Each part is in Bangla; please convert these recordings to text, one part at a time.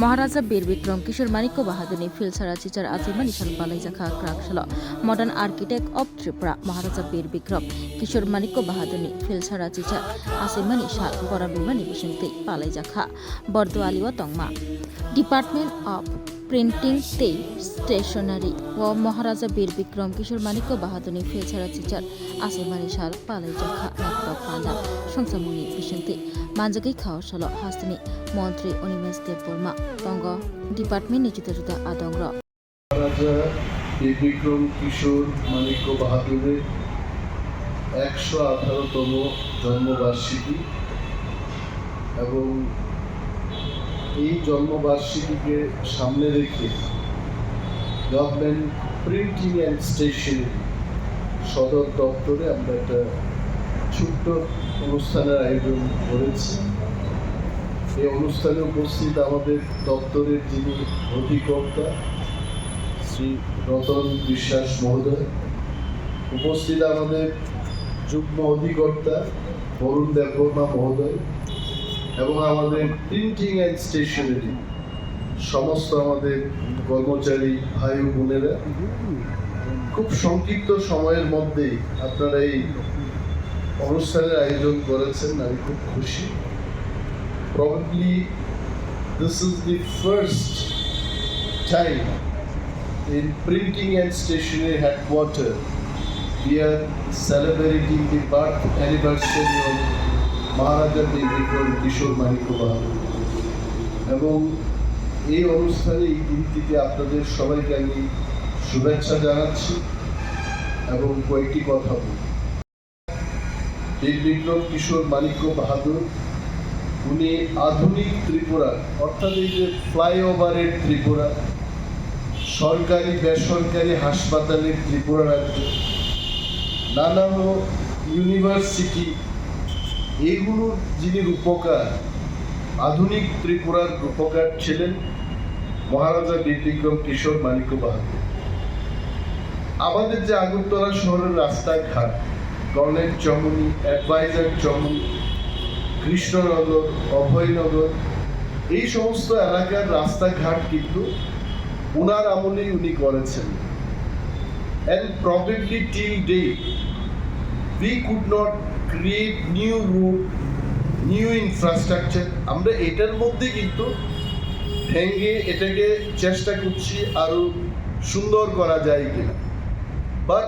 মহারাজা বীর বিক্রম কিশোর মানিক্য বাহাদুরনি ফিলছাড়া চিচার আজিমা নিশান বালাইজাখা ক্রাকশাল modern architect of Tripura Maharaja Bir Bikram Kishore Manikya বাহাদুরনি ফিলছাড়া চিচার আসিমা নিশাল বরাবিমানি বিসংতি বালাইজাখা বরদোয়ালিওয়া তংমা ডিপার্টমেন্ট অফ প্রিন্টিং তে স্টেশনারি ও মহারাজা বীর বিক্রম কিশোর মানিক্য বাহাদুরনি ফিলছাড়া চিচার আসিমা নিশাল বালাইজাখা নাট্য পালা সংসামুনি বিসংতি মানজাগি খাওয়াশাল হাস্তিনি মন্ত্রী অনিমেষ দেববর্মা বঙ্গ ডিপার্টমেন্ট নিযুক্ত জুতা আদংর মহারাজা বীর বিক্রম কিশোর মানিক্য বাহাদুরের 118তম জন্মবার্ষিকী এবং এই জন্মবার্ষিকীকে সামনে রেখে গভর্নমেন্ট প্রিন্টিং অ্যান্ড স্টেশনারি সদর দপ্তরে আমরা একটা ছোট্ট অনুষ্ঠানের আয়োজন করেছি। এই অনুষ্ঠানে উপস্থিত আমাদের দপ্তরের যিনি অধিকর্তা শ্রী রতন বিশ্বাস মহোদয়, উপস্থিত আমাদের যুগ্ম অধিকর্তা বরুণ দেববর্মা মহোদয় এবং আমাদের প্রিন্টিং অ্যান্ড স্টেশনারি সমস্ত আমাদের কর্মচারী ভাই ও বোনেরা, খুব সংক্ষিপ্ত সময়ের মধ্যেই আপনারা এই অনুষ্ঠানের আয়োজন করেছেন। আমি খুব খুশি। Probably this is the first time in printing and stationery headquarters we are celebrating the birth anniversary of Maharaja Bir Bikram Kishore Manikya Bahadur এবং এই অনুষ্ঠানে এই দিনটিতে আপনাদের সবাইকে আমি শুভেচ্ছা জানাচ্ছি এবং কয়েকটি কথা বলব। বীর বিক্রম কিশোর মানিক্য বাহাদুর উনি আধুনিক ত্রিপুরা, অর্থাৎ এই যে ফ্লাইওভারের ত্রিপুরা, সরকারি বেসরকারি হাসপাতালের ত্রিপুরা রাজ্য, নানান ইউনিভার্সিটি, এইগুলোর যিনি রূপকার, আধুনিক ত্রিপুরার রূপকার ছিলেন মহারাজা বীর বিক্রম কিশোর মানিক্য বাহাদুর। আমাদের যে আগরতলা শহরের রাস্তাঘাট, গণেশ চমনি, অ্যাডভাইজার চমনি, কৃষ্ণনগর, অভয়নগর, এই সমস্ত এলাকার রাস্তাঘাট কিন্তু উনার আমলেই উনি করেছেন। And probably till date we could not create new route, new infrastructure. আমরা এটার মধ্যে কিন্তু ভেঙে এটাকে চেষ্টা করছি আরো সুন্দর করা যায় কিনা। বাট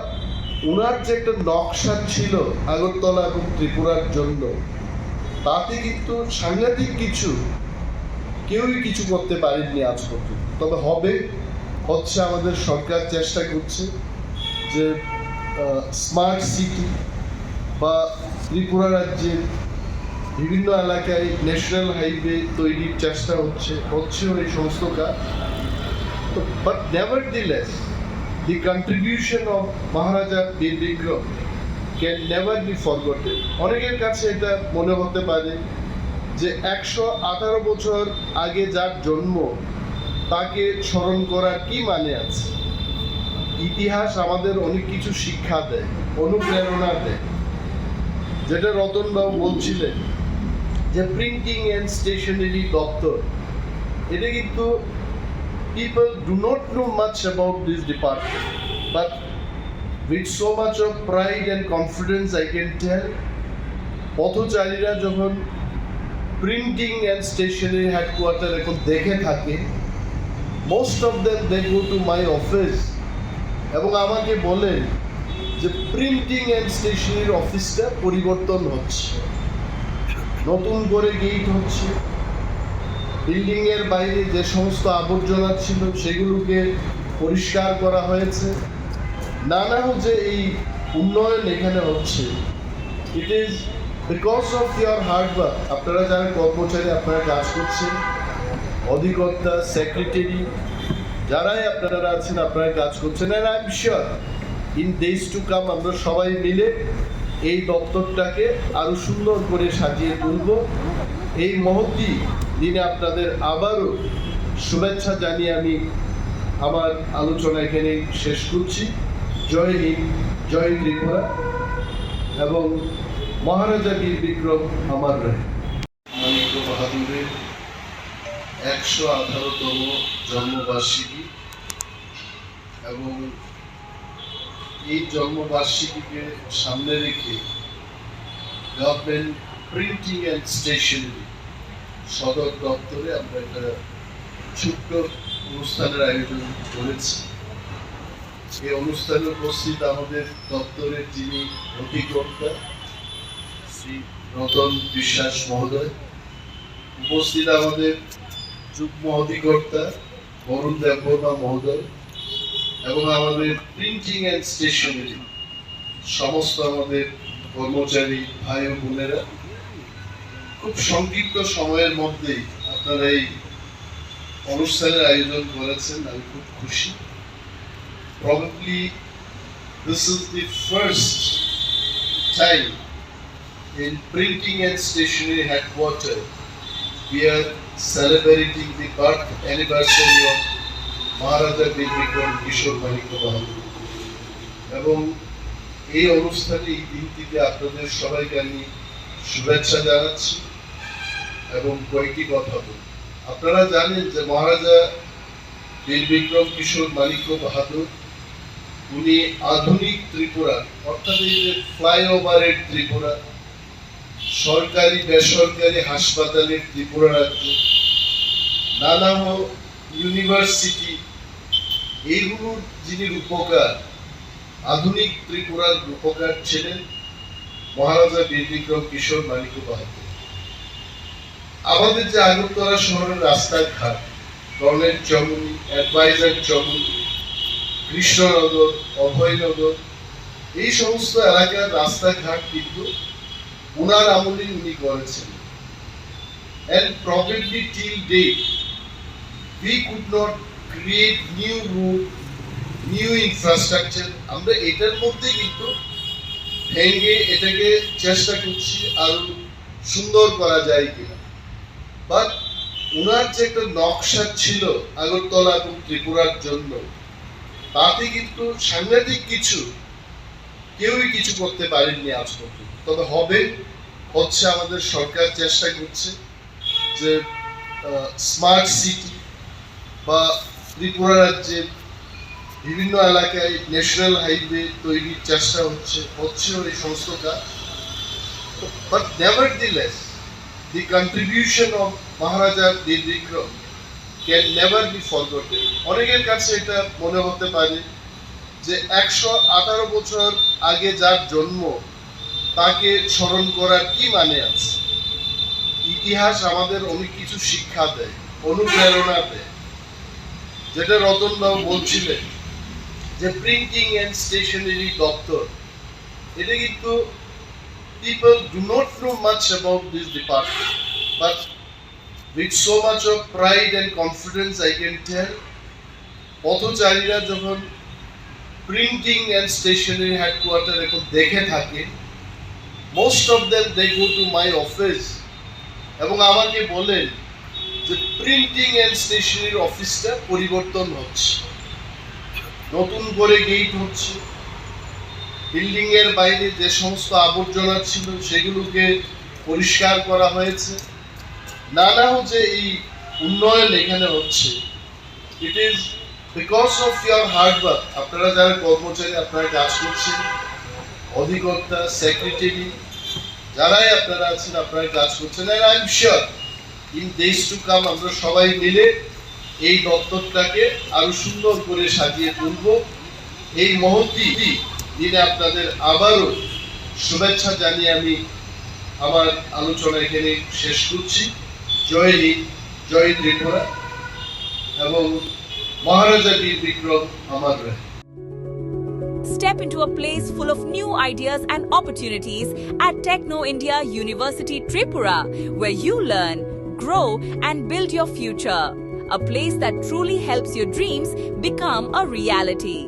উনার যে একটা নকশা ছিল আগরতলা এবং ত্রিপুরার জন্য, তাতে কিন্তু সাংঘাতিক কিছু কেউই কিছু করতে পারেননি আজ পর্যন্ত। তবে হচ্ছে আমাদের সরকার চেষ্টা করছে যে স্মার্ট সিটি বা ত্রিপুরা রাজ্যের বিভিন্ন এলাকায় ন্যাশনাল হাইওয়ে তৈরির চেষ্টা হচ্ছেও এই সমস্ত কাজ। But nevertheless the contribution of Maharaja Bir Bikram can never be forgotten. অনেকের কাছে এটা মনে হতে পারে যে 118 বছর আগে যার জন্ম তাকে স্মরণ করার কি মানে আছে। ইতিহাস আমাদের অনেক কিছু শিক্ষা দেয়, অনুপ্রেরণা দেয়। যেটা রতনবাবু বলছিলেন যে প্রিন্টিং অ্যান্ড স্টেশনারি দপ্তর, এটা কিন্তু people do not know much about this department, but with so much of pride and confidence I can tell, পথচারীরা যখন প্রিন্টিং অ্যান্ড স্টেশনারি হেডকোয়ার্টার এখন দেখে থাকে, most of them they go to my office এবং আমাকে বলেন যে প্রিন্টিং অ্যান্ড স্টেশনারি অফিসটা পরিবর্তন হচ্ছে, নতুন করে গেট হচ্ছে, বিল্ডিংয়ের বাইরে যে সমস্ত আবর্জনা ছিল সেগুলোকে পরিষ্কার করা হয়েছে, নানা যে এই উন্নয়ন এখানে হচ্ছে। It is because of year hard work. আপনারা যারা কর্মচারী, আপনারা কাজ করছেন, অধিকর্তা, সেক্রেটারি, যারাই আপনারা আছেন, আপনারা কাজ করছেন। And I am sure in days to come আমরা সবাই মিলে এই দপ্তরটাকে আরো সুন্দর করে সাজিয়ে তুলব। এই মহতি দিনে আপনাদের আবারও শুভেচ্ছা জানিয়ে আমি আমার আলোচনা এখানে শেষ করছি। জয় হিন্দ, জয় ত্রিপুরা এবং মহারাজা বীর বিক্রম আমার রায়। মানিক্য বাহাদুরের 118তম জন্মবার্ষিকী এবং এই জন্মবার্ষিকীকে সামনে রেখে গভর্নমেন্ট প্রিন্টিং অ্যান্ড স্টেশনারি সদর দপ্তরে আমরা একটা ছোট্ট অনুষ্ঠানের আয়োজন করেছি। এই অনুষ্ঠানে উপস্থিত আমাদের দপ্তরের যিনি অধিকর্তা শ্রী রতন বিশ্বাস মহোদয়, উপস্থিত আমাদের যুগ্ম অধিকর্তা বরুণ দেববর্মা মহোদয় এবং আমাদের প্রিন্টিং অ্যান্ড স্টেশনারি সমস্ত আমাদের কর্মচারী ভাই ও বোনেরা, খুব সংক্ষিপ্ত সময়ের মধ্যেই আপনারা এই অনুষ্ঠানের আয়োজন করেছেন। আমি খুব খুশি। Probably this is the first time in printing and stationery headquarters we are celebrating the birth anniversary of Maharaja Bir Bikram Kishore Manikya Bahadur এবং এই অনুষ্ঠানে এই দিনটিতে আপনাদের সবাইকে আমি শুভেচ্ছা জানাচ্ছি এবং কয়েকটি কথা বলব। আপনারা জানেন যে মহারাজা বীর বিক্রম কিশোর মানিক্য বাহাদুর উনি আধুনিক ত্রিপুরা, অর্থাৎ এই যে ফ্লাইওভারের ত্রিপুরা, সরকারি বেসরকারি হাসপাতালের ত্রিপুরা রাজ্য, নানা ইউনিভার্সিটি, এইগুলোর যিনি রূপকার, আধুনিক ত্রিপুরার রূপকার ছিলেন মহারাজা বীর বিক্রম কিশোর মানিক্য বাহাদুর। আমাদের যে আগরতলা শহরের রাস্তাঘাট, গণেশ চমুনি, অ্যাডভাইজার চমুনি, কৃষ্ণনগর, অভয়নগর, এই সমস্ত এলাকার রাস্তাঘাট কিন্তু উনার আমলে উনি করেছেন। And probably till date we could not create new road, new infrastructure. আমরা এটার মধ্যে কিন্তু ভেঙে এটাকে চেষ্টা করছি আরো সুন্দর করা যায় কিনা। বাট উনার যে একটা নকশা ছিল আগরতলা এবং ত্রিপুরার জন্য, তাতে কিন্তু সাংঘাতিক কিছু কেউই কিছু করতে পারেননি আজ পর্যন্ত। তবে হচ্ছে আমাদের সরকার চেষ্টা করছে যে স্মার্ট সিটি বা ত্রিপুরা রাজ্যের বিভিন্ন এলাকায় ন্যাশনাল হাইওয়ে তৈরির চেষ্টা হচ্ছে এই সমস্ত কাজ। But নেভারদিলেস the contribution of Maharaja Bir Bikram can never be forgotten. অনেকের কাছে এটা মনে হতে পারে যে 118 বছর আগে যার জন্ম তাকে স্মরণ করার কি মানে আছে। ইতিহাস আমাদের অনেক কিছু শিক্ষা দেয়, অনুপ্রেরণা দেয়। যেটা রতন বাবু বলছিলেন যে প্রিন্টিং অ্যান্ড স্টেশনারি দপ্তর, এটা কিন্তু people do not know much about this department, but with so much of pride and confidence I can tell, পথচারীরা যখন প্রিন্টিং অ্যান্ড স্টেশনারি হেডকোয়ার্টার এখন দেখে থাকে, most of them they go to my office এবং আমাকে বলেন যে প্রিন্টিং অ্যান্ড স্টেশনারি অফিসটা পরিবর্তন হচ্ছে, নতুন করে গেট হচ্ছে, বিল্ডিং এর বাইরে যে সমস্ত আবর্জনা ছিল সেগুলোকে পরিষ্কার করা হয়েছে। নানা যে এই উন্নয়ন এখানে হচ্ছে, it is because of your hard work. আপনারা যারা কর্মচারী, আপনারা কাজ করছেন, অধিকর্তা, সেক্রেটারি, যারাই আপনারা আছেন, আপনারা কাজ করছেন। আর I am sure in days to come আমরা সবাই মিলে এই দপ্তরটাকে আরো সুন্দর করে সাজিয়ে তুলব। এই মহতি দিনে আপনাদের আবারও শুভেচ্ছা জানিয়ে আমি আমার আলোচনা এখানে শেষ করছি। জয় হিন্দ, জয় ত্রিপুরা এবং মহারাজা বীর বিক্রম আমার রহে। Step into a place full of new ideas and opportunities at Techno India University Tripura, where you learn, grow and build your future. A place that truly helps your dreams become a reality.